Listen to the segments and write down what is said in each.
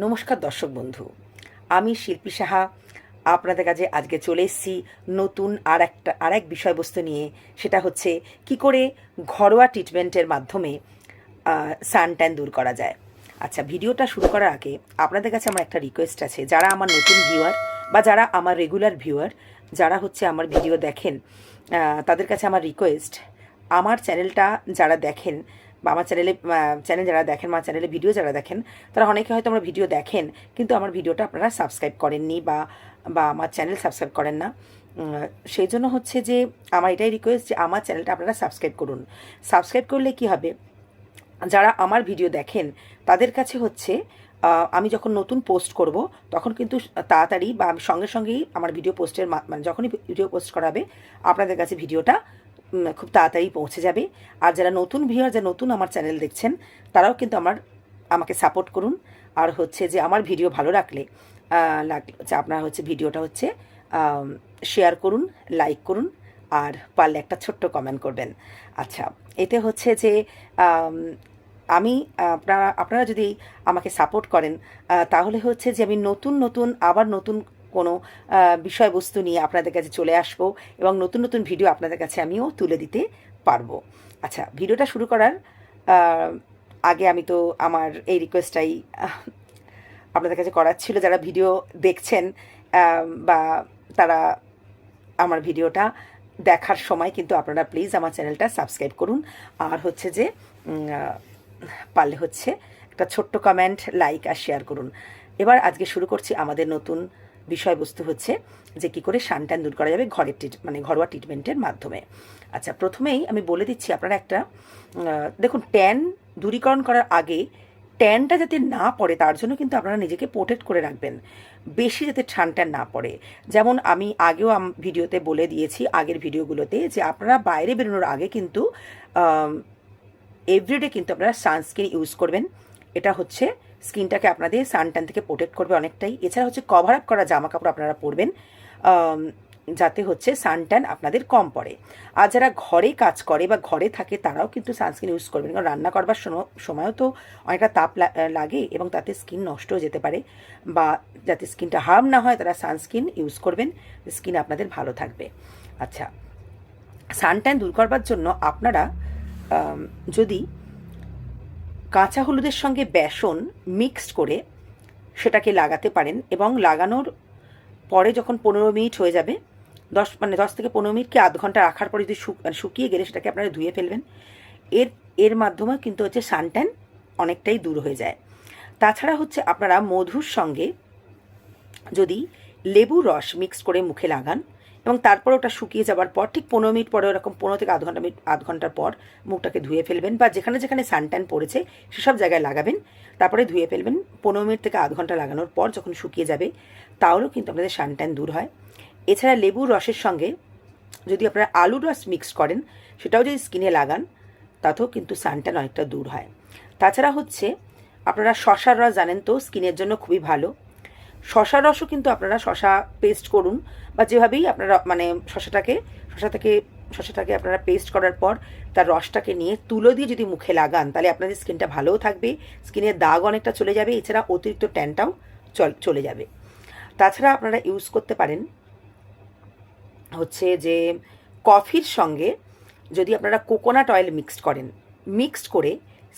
নমস্কার দর্শক বন্ধু, আমি শিল্পী সাহা আপনাদের কাছে আজকে চলে এসেছি নতুন আর এক বিষয়বস্তু নিয়ে। সেটা হচ্ছে কি করে ঘরোয়া ট্রিটমেন্টের মাধ্যমে সানট্যান দূর করা যায়। আচ্ছা, ভিডিওটা শুরু করার আগে আপনাদের কাছে আমার একটা রিকোয়েস্ট আছে। যারা আমার নতুন ভিউয়ার বা যারা আমার রেগুলার ভিউয়ার, যারা হচ্ছে আমার ভিডিও দেখেন, তাদের কাছে আমার রিকোয়েস্ট, আমার চ্যানেলটা যারা দেখেন বা আমার চ্যানেল যারা দেখেন, আমার চ্যানেলে ভিডিও যারা দেখেন, তারা অনেকে হয়তো আমার ভিডিও দেখেন কিন্তু আমার ভিডিওটা আপনারা সাবস্ক্রাইব করেননি বা বা আমার চ্যানেল সাবস্ক্রাইব করেন না। সেই জন্য হচ্ছে যে আমার এটাই রিকোয়েস্ট যে আমার চ্যানেলটা আপনারা সাবস্ক্রাইব করুন। সাবস্ক্রাইব করলে কি হবে, যারা আমার ভিডিও দেখেন তাদের কাছে হচ্ছে আমি যখন নতুন পোস্ট করব তখন কিন্তু তাড়াতাড়ি বা আমি সঙ্গে সঙ্গেই আমার ভিডিও পোস্টের মানে যখনই ভিডিও পোস্ট করা হবে আপনাদের কাছে ভিডিওটা খুব তাড়াতাড়ি পৌঁছে যাবে। আর যারা নতুন ভিউয়ার, যারা নতুন আমার চ্যানেল দেখছেন, তারাও কিন্তু আমাকে সাপোর্ট করুন। আর হচ্ছে যে আমার ভিডিও ভালো লাগলে আপনারা হচ্ছে ভিডিওটা হচ্ছে শেয়ার করুন, লাইক করুন, আর পারলে একটা ছোট্ট কমেন্ট করবেন। আচ্ছা, এতে হচ্ছে যে আমি আপনারা যদি আমাকে সাপোর্ট করেন, তাহলে হচ্ছে যে আমি আবার নতুন কোনো বিষয়বস্তু নিয়ে আপনাদের কাছে চলে আসব এবং নতুন নতুন ভিডিও আপনাদের কাছে আমিও তুলে দিতে পারবো। আচ্ছা, ভিডিওটা শুরু করার আগে আমি তো আমার এই রিকোয়েস্টটাই আপনাদের কাছে করার ছিল। যারা ভিডিও দেখছেন বা তারা আমার ভিডিওটা দেখার সময় কিন্তু আপনারা প্লিজ আমার চ্যানেলটা সাবস্ক্রাইব করুন। আর হচ্ছে যে পারলে হচ্ছে একটা ছোট্ট কমেন্ট, লাইক আর শেয়ার করুন। এবার আজকে শুরু করছি আমাদের নতুন বিষয়বস্তু হচ্ছে যে কী করে সানট্যান দূর করা যাবে ঘরোয়া ট্রিটমেন্টের মাধ্যমে। আচ্ছা, প্রথমেই আমি বলে দিচ্ছি আপনারা একটা দেখুন, ট্যান দূরীকরণ করার আগে ট্যানটা যাতে না পড়ে তার জন্য কিন্তু আপনারা নিজেকে প্রোটেক্ট করে রাখবেন, বেশি যাতে ট্যান না পড়ে। যেমন আমি আগেও ভিডিওতে বলে দিয়েছি, আগের ভিডিওগুলোতে, যে আপনারা বাইরে বেরোনোর আগে কিন্তু এভরিডে কিন্তু আপনারা সানস্ক্রিন ইউজ করবেন। এটা হচ্ছে স্কিনটাকে আপনাদের সানট্যান থেকে প্রোটেক্ট করবে অনেকটাই। এছাড়া হচ্ছে কভার আপ করা জামা কাপড় আপনারা পরবেন যাতে হচ্ছে সানট্যান আপনাদের কম পড়ে। আর যারা ঘরে কাজ করে বা ঘরে থাকে তারাও কিন্তু সানস্ক্রিন ইউজ করবেন, কারণ রান্না করবার সময়ও তো অনেকটা তাপ লাগে এবং তাতে স্কিন নষ্ট হয়ে যেতে পারে। বা যাতে স্কিনটা হার্ম না হয় তারা সানস্ক্রিন ইউজ করবেন, স্কিন আপনাদের ভালো থাকবে। আচ্ছা, সানট্যান দূর করবার জন্য আপনারা যদি কাঁচা হলুদের সঙ্গে বেসন মিক্সড করে সেটাকে লাগাতে পারেন এবং লাগানোর পরে যখন 15 মিনিট হয়ে যাবে, 10 থেকে 15 মিনিট কি আধ ঘন্টা রাখার পরে যদি শুকিয়ে গেলে সেটাকে আপনারা ধুয়ে ফেলবেন। এর মাধ্যমে কিন্তু হচ্ছে সানট্যান অনেকটাই দূর হয়ে যায়। তাছাড়া হচ্ছে আপনারা মধুর সঙ্গে যদি লেবু রস মিক্স করে মুখে লাগান এবং তারপর ওটা শুকিয়ে যাওয়ার পর ঠিক 15 মিনিট পরে, ওরকম 15 থেকে আধ ঘন্টার পর মুখটাকে ধুয়ে ফেলবেন, বা যেখানে যেখানে সানট্যান পড়েছে সেসব জায়গায় লাগাবেন, তারপরে ধুয়ে ফেলবেন। 15 মিনিট থেকে আধ ঘন্টা লাগানোর পর যখন শুকিয়ে যাবে তাহলেও কিন্তু আপনাদের সানট্যান দূর হয়। এছাড়া লেবুর রসের সঙ্গে যদি আপনারা আলুর রস মিক্স করেন সেটাও যদি স্কিনে লাগান তাতেও কিন্তু সানট্যান অনেকটা দূর হয়। তাছাড়া হচ্ছে আপনারা শশার রস জানেন তো, স্কিনের জন্য খুবই ভালো। শশার রসও কিন্তু আপনারা শশা পেস্ট করুন বা যেভাবেই আপনারা মানে শশাটাকে আপনারা পেস্ট করার পর তার রসটাকে নিয়ে তুলো দিয়ে যদি মুখে লাগান তাহলে আপনাদের স্কিনটা ভালোও থাকবে, স্কিনের দাগ অনেকটা চলে যাবে, এছাড়া অতিরিক্ত ট্যানটাও চলে যাবে। তাছাড়া আপনারা ইউজ করতে পারেন হচ্ছে যে কফির সঙ্গে যদি আপনারা কোকোনাট অয়েল মিক্সড করে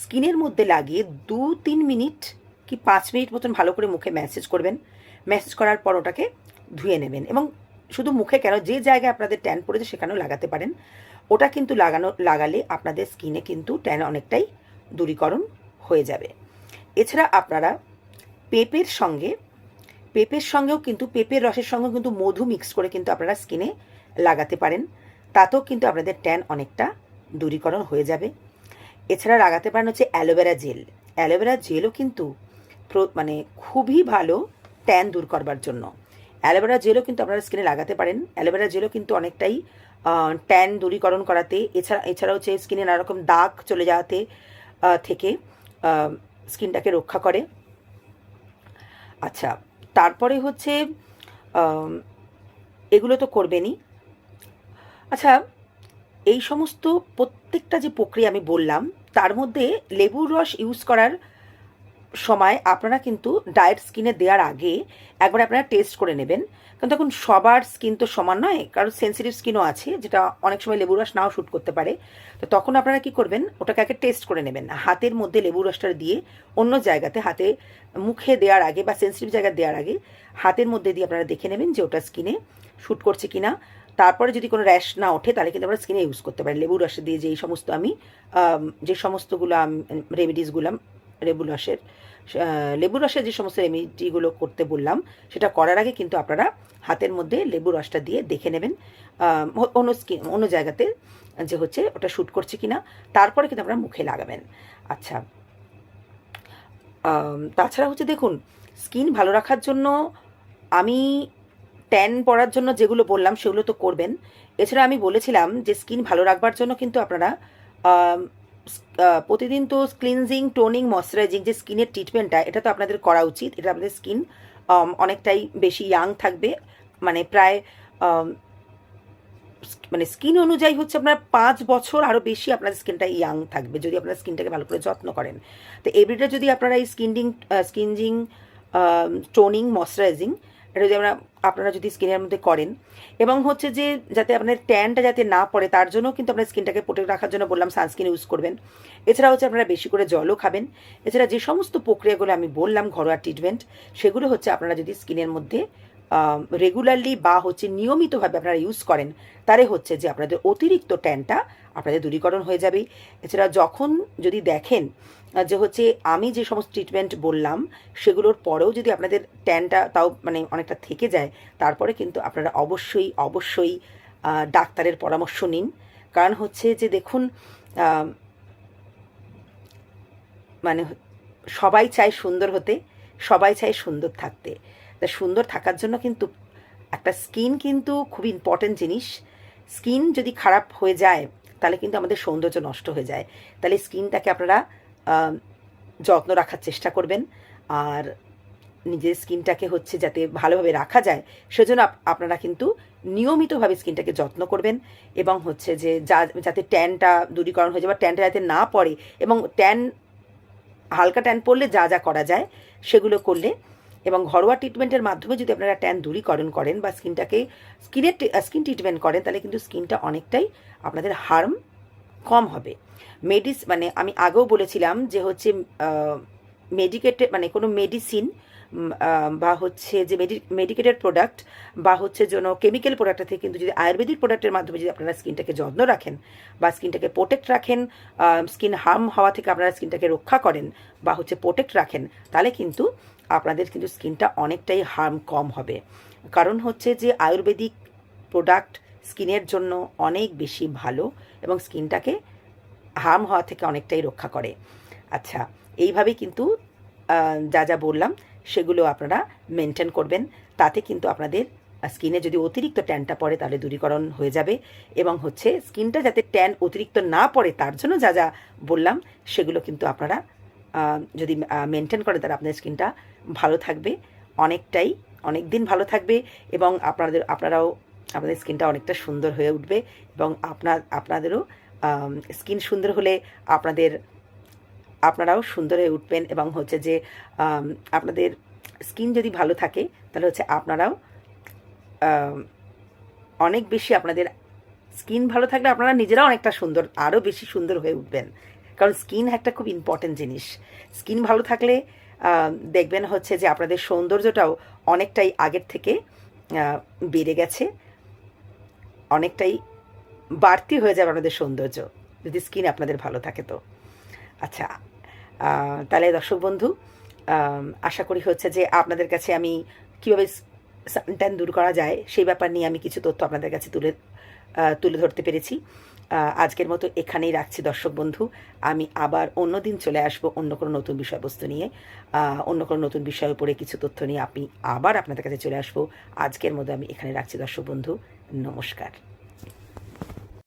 স্কিনের মধ্যে লাগিয়ে 2-3 মিনিট কি 5 মিনিট মতন ভালো করে মুখে ম্যাসেজ করবেন। ম্যাসেজ করার পর ওটাকে ধুয়ে নেবেন এবং শুধু মুখে কেন, যে জায়গায় আপনাদের ট্যান পড়েছে সেখানেও লাগাতে পারেন। ওটা কিন্তু লাগালে আপনাদের স্কিনে কিন্তু ট্যান অনেকটাই দূরীকরণ হয়ে যাবে। এছাড়া আপনারা পেঁপের সঙ্গেও কিন্তু পেঁপের রসের সঙ্গেও কিন্তু মধু মিক্স করে কিন্তু আপনারা স্কিনে লাগাতে পারেন, তাতেও কিন্তু আপনাদের ট্যান অনেকটা দূরীকরণ হয়ে যাবে। এছাড়া লাগাতে পারেন হচ্ছে অ্যালোভেরা জেলও কিন্তু মানে খুবই ভালো ট্যান দূর করবার জন্য। অ্যালোভেরা জেলও কিন্তু আপনারা স্কিনে লাগাতে পারেন। অ্যালোভেরা জেলও কিন্তু অনেকটাই ট্যান দূরীকরণ করাতে, এছাড়া হচ্ছে স্কিনে নানা রকম দাগ চলে যাওয়াতে থেকে স্কিনটাকে রক্ষা করে। আচ্ছা, তারপরে হচ্ছে এগুলো তো করবেনই। আচ্ছা, এই সমস্ত প্রত্যেকটা যে প্রক্রিয়া আমি বললাম তার মধ্যে লেবুর রস ইউজ করার সময় আপনারা কিন্তু ডায়েট স্কিনে দেওয়ার আগে একবার আপনারা টেস্ট করে নেবেন, কারণ তখন সবার স্কিন তো সমান নয়, কারণ সেন্সিটিভ স্কিনও আছে যেটা অনেক সময় লেবু রস নাও শ্যুট করতে পারে। তো তখন আপনারা কি করবেন, ওটাকে আগে টেস্ট করে নেবেন হাতের মধ্যে লেবু রসটা দিয়ে অন্য জায়গাতে, হাতে মুখে দেওয়ার আগে বা সেন্সিটিভ জায়গায় দেওয়ার আগে হাতের মধ্যে দিয়ে আপনারা দেখে নেবেন যে ওটা স্কিনে শ্যুট করছে কিনা। তারপরে যদি কোনো র্যাশ না ওঠে তাহলে কিন্তু আমরা স্কিনে ইউজ করতে পারি লেবু রস দিয়ে। যেই সমস্ত আমি যে সমস্তগুলো রেমেডিসগুলো লেবু রসের যে সমস্ত রেমেডিগুলো করতে বললাম, সেটা করার আগে কিন্তু আপনারা হাতের মধ্যে লেবু রসটা দিয়ে দেখে নেবেন অন্য জায়গাতে যে হচ্ছে ওটা শ্যুট করছে কিনা, তারপরে কিন্তু আপনারা মুখে লাগাবেন। আচ্ছা, তাছাড়া হচ্ছে দেখুন, স্কিন ভালো রাখার জন্য আমি ট্যান পড়ার জন্য যেগুলো বললাম সেগুলো তো করবেন। এছাড়া আমি বলেছিলাম যে স্কিন ভালো রাখবার জন্য কিন্তু আপনারা প্রতিদিন তো ক্লিনজিং, টোনিং, ময়শ্চারাইজিং যে স্কিনের ট্রিটমেন্টটা, এটা তো আপনাদের করা উচিত। এটা আপনাদের স্কিন অনেকটাই বেশি ইয়াং থাকবে, মানে প্রায় মানে স্কিন অনুযায়ী হচ্ছে আপনার 5 বছর আরও বেশি আপনাদের স্কিনটা ইয়াং থাকবে যদি আপনারা স্কিনটাকে ভালো করে যত্ন করেন। তো এভরিডে যদি আপনারা এই স্কিনজিং, টোনিং, ময়শ্চারাইজিং এটা যদি আপনারা যদি স্কিনের মধ্যে করেন, এবং হচ্ছে যে যাতে আপনার ট্যানটা যাতে না পড়ে তার জন্য কিন্তু আপনার স্কিনটাকে প্রোটেক্ট রাখার জন্য বললাম সানস্ক্রিন ইউজ করবেন। এছাড়া হচ্ছে আপনারা বেশি করে জলও খাবেন। এছাড়া যে সমস্ত প্রক্রিয়াগুলো আমি বললাম ঘরোয়া ট্রিটমেন্ট, সেগুলো হচ্ছে আপনারা যদি স্কিনের মধ্যে রেগুলারলি বা হচ্ছে নিয়মিতভাবে আপনারা ইউজ করেন, তাহলে হচ্ছে যে আপনাদের অতিরিক্ত ট্যানটা আপনাদের দূরীকরণ হয়ে যাবে। এছাড়া যখন যদি দেখেন যে হচ্ছে আমি যে সমস্ত ট্রিটমেন্ট বললাম সেগুলোর পরেও যদি আপনাদের ট্যানটা তাও মানে অনেকটা থেকে যায়, তারপরে কিন্তু আপনারা অবশ্যই অবশ্যই ডাক্তারের পরামর্শ নিন। কারণ হচ্ছে যে দেখুন, মানে সবাই চায় সুন্দর হতে, সবাই চায় সুন্দর থাকতে। তা সুন্দর থাকার জন্য কিন্তু একটা স্কিন কিন্তু খুব ইম্পর্টেন্ট জিনিস। স্কিন যদি খারাপ হয়ে যায় তাহলে কিন্তু আমাদের সৌন্দর্য নষ্ট হয়ে যায়। তাহলে স্কিনটাকে আপনারা যত্ন রাখার চেষ্টা করবেন, আর নিজের স্কিনটাকে হচ্ছে যাতে ভালোভাবে রাখা যায় সেজন্য আপনারা কিন্তু নিয়মিতভাবে স্কিনটাকে যত্ন করবেন, এবং হচ্ছে যে যাতে ট্যানটা দূরীকরণ হয়ে যায় বা ট্যানটা যাতে না পড়ে, এবং হালকা ট্যান পড়লে যা যা করা যায় সেগুলো করলে, এবং ঘরোয়া ট্রিটমেন্টের মাধ্যমে যদি আপনারা ট্যান দূরীকরণ করেন বা স্কিন ট্রিটমেন্ট করেন, তাহলে কিন্তু স্কিনটা অনেকটাই আপনাদের হার্ম কম হবে। মানে আমি আগেও বলেছিলাম যে হচ্ছে মানে কোনো মেডিসিন বা হচ্ছে যে মেডিকেটেড প্রোডাক্ট বা হচ্ছে যেন কেমিক্যাল প্রোডাক্ট থেকে কিন্তু যদি আয়ুর্বেদিক প্রোডাক্টের মাধ্যমে যদি আপনারা স্কিনটাকে যত্ন রাখেন বা স্কিনটাকে প্রোটেক্ট রাখেন, স্কিন হার্ম হওয়া থেকে আপনারা স্কিনটাকে রক্ষা করেন বা হচ্ছে প্রোটেক্ট রাখেন, তাহলে কিন্তু আপনাদের কিন্তু স্কিনটা অনেকটাই হার্ম কম হবে। কারণ হচ্ছে যে আয়ুর্বেদিক প্রোডাক্ট স্কিনের জন্য অনেক বেশি ভালো এবং স্কিনটাকে হার্ম হওয়া থেকে অনেকটাই রক্ষা করে। আচ্ছা, এইভাবেই কিন্তু যা যা বললাম সেগুলো আপনারা মেনটেন করবেন, তাতে কিন্তু আপনাদের স্কিনে যদি অতিরিক্ত ট্যানটা পড়ে তাহলে দূরীকরণ হয়ে যাবে, এবং হচ্ছে স্কিনটা যাতে ট্যান অতিরিক্ত না পড়ে তার জন্য যা যা বললাম সেগুলো কিন্তু আপনারা যদি মেনটেন করেন তাহলে আপনাদের স্কিনটা ভালো থাকবে, অনেক দিন ভালো থাকবে, এবং আপনারাও আপনাদের স্কিনটা অনেকটা সুন্দর হয়ে উঠবে, এবং আপনাদেরও স্কিন সুন্দর হলে আপনারাও সুন্দর হয়ে উঠবেন, এবং হচ্ছে যে আপনাদের স্কিন যদি ভালো থাকে তাহলে হচ্ছে আপনারাও অনেক বেশি, আপনাদের স্কিন ভালো থাকলে আপনারা নিজেরাও অনেকটা সুন্দর, আরও বেশি সুন্দর হয়ে উঠবেন। কারণ স্কিন একটা খুব ইম্পর্টেন্ট জিনিস। স্কিন ভালো থাকলে দেখবেন হচ্ছে যে আপনাদের সৌন্দর্যটাও অনেকটাই আগের থেকে বেড়ে গেছে, অনেকটাই বাড়তি হয়ে যাবে আপনাদের সৌন্দর্য যদি স্কিন আপনাদের ভালো থাকে। তো আচ্ছা, তাহলে দর্শক বন্ধু, আশা করি হচ্ছে যে আপনাদের কাছে আমি কীভাবে সানট্যান দূর করা যায় সেই ব্যাপার নিয়ে আমি কিছু তথ্য আপনাদের কাছে তুলে ধরতে পেরেছি। আজকের মতো এখানেই রাখছি দর্শক বন্ধু। আমি আবার অন্য দিন চলে আসব অন্য কোনো নতুন বিষয়বস্তু নিয়ে, অন্য কোনো নতুন বিষয়ের উপরে কিছু তথ্য নিয়ে আবার আপনাদের কাছে চলে আসবো। আজকের মতো আমি এখানে রাখছি দর্শক বন্ধু। নমস্কার।